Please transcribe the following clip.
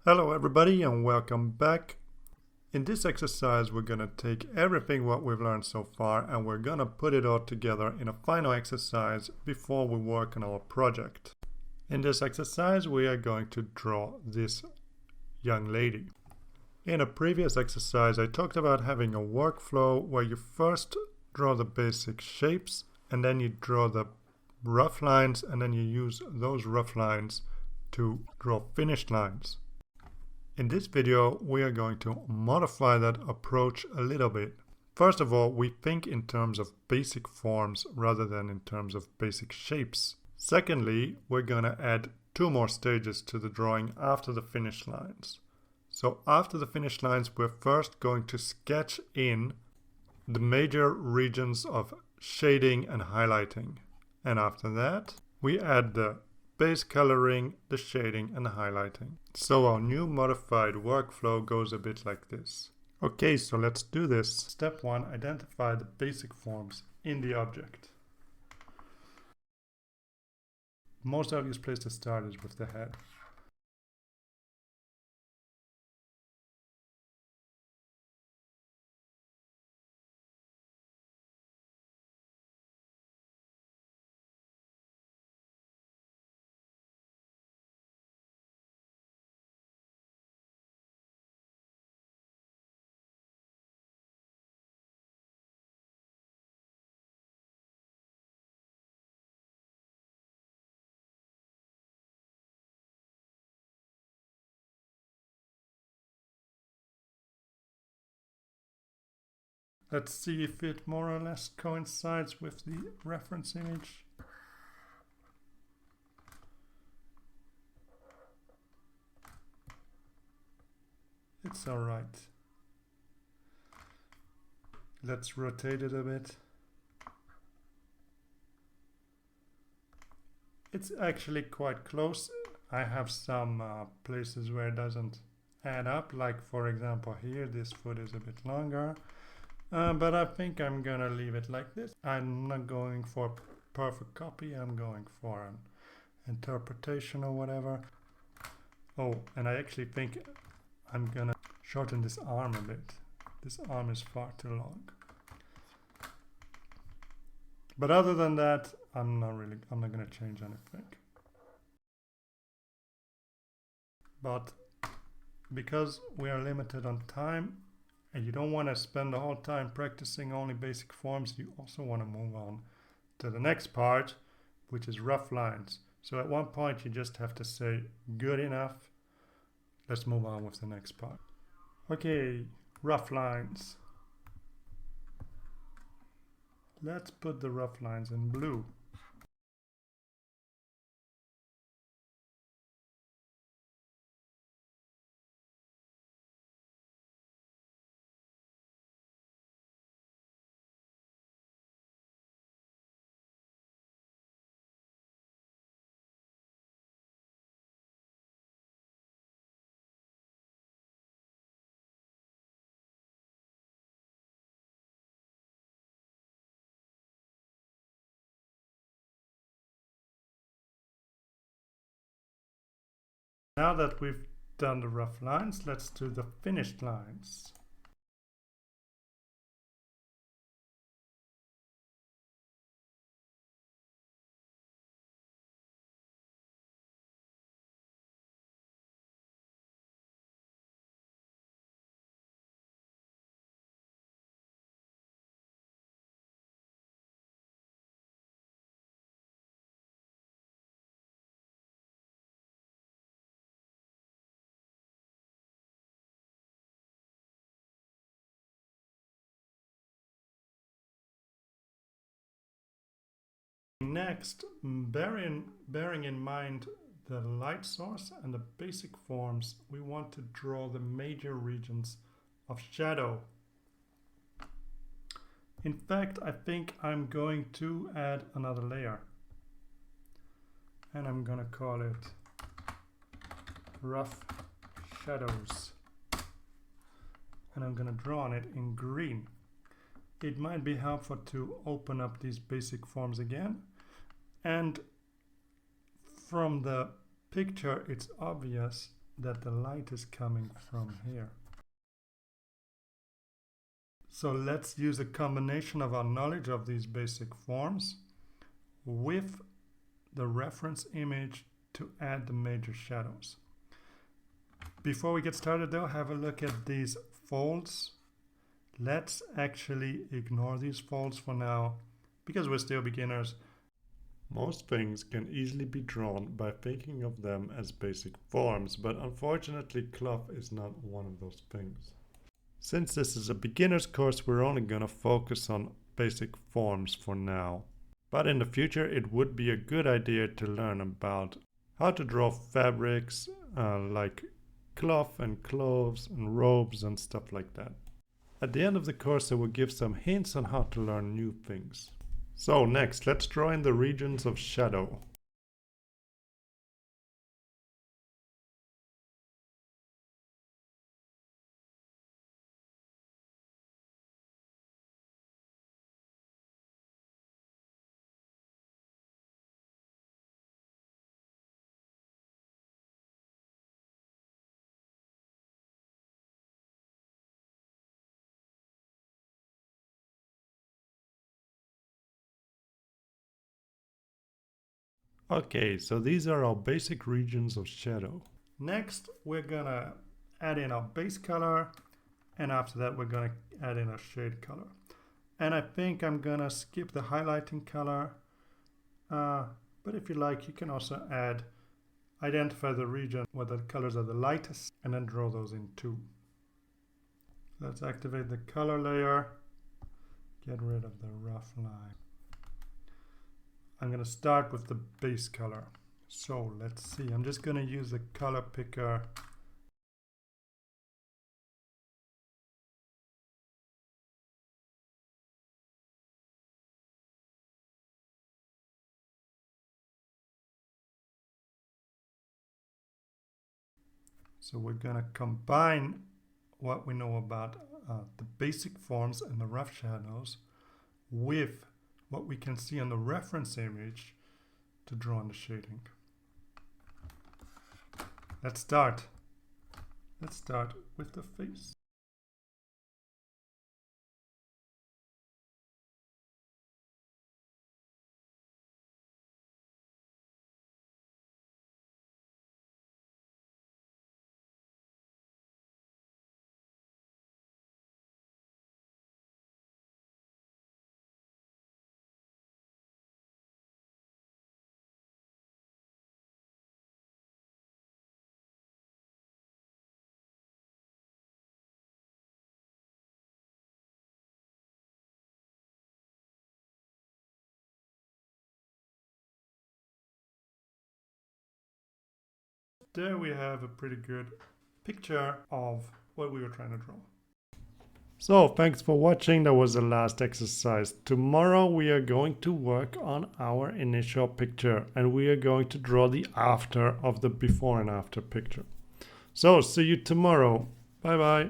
Hello everybody and welcome back. In this exercise we're gonna take everything what we've learned so far and we're gonna put it all together in a final exercise before we work on our project. In this exercise we are going to draw this young lady. In a previous exercise I talked about having a workflow where you first draw the basic shapes and then you draw the rough lines and then you use those rough lines to draw finished lines. In this video, we are going to modify that approach a little bit. First of all, we think in terms of basic forms rather than in terms of basic shapes. Secondly, we're going to add two more stages to the drawing after the finished lines. So after the finished lines, we're first going to sketch in the major regions of shading and highlighting. And after that, we add the base coloring, the shading and the highlighting. So our new modified workflow goes a bit like this. Okay, so let's do this. Step 1, identify the basic forms in the object. Most obvious place to start is with the head. Let's see if it more or less coincides with the reference image. It's alright. Let's rotate it a bit. It's actually quite close. I have some places where it doesn't add up, like for example here, this foot is a bit longer. But I think I'm gonna leave it like this. I'm not going for perfect copy, I'm going for an interpretation or whatever. Oh, and I actually think I'm gonna shorten this arm a bit. This arm is far too long. But other than that, I'm not gonna change anything. But because we are limited on time, and you don't want to spend the whole time practicing only basic forms, you also want to move on to the next part, which is rough lines. So at one point you just have to say, good enough. Let's move on with the next part. Okay, rough lines. Let's put the rough lines in blue. Now that we've done the rough lines, let's do the finished lines. Next, bearing in mind the light source and the basic forms, we want to draw the major regions of shadow. In fact, I think I'm going to add another layer. And I'm gonna call it rough shadows. And I'm gonna draw on it in green. It might be helpful to open up these basic forms again. And from the picture, it's obvious that the light is coming from here. So let's use a combination of our knowledge of these basic forms with the reference image to add the major shadows. Before we get started though, have a look at these folds. Let's actually ignore these folds for now because we're still beginners. Most things can easily be drawn by thinking of them as basic forms, but unfortunately cloth is not one of those things. Since this is a beginner's course, we're only gonna focus on basic forms for now. But in the future, it would be a good idea to learn about how to draw fabrics like cloth and clothes and robes and stuff like that. At the end of the course, I will give some hints on how to learn new things. So next, let's draw in the regions of shadow. Okay, so these are our basic regions of shadow. Next, we're gonna add in our base color, and after that we're gonna add in a shade color. And I think I'm gonna skip the highlighting color, but if you like, you can also identify the region where the colors are the lightest and then draw those in too. Let's activate the color layer, get rid of the rough line. I'm going to start with the base color. So let's see, I'm just going to use the color picker. So we're going to combine what we know about the basic forms and the rough shadows with what we can see on the reference image to draw on the shading. Let's start. Let's start with the face. There we have a pretty good picture of what we were trying to draw. So thanks for watching. That was the last exercise. Tomorrow we are going to work on our initial picture and we are going to draw the after of the before and after picture. So see you tomorrow. Bye bye.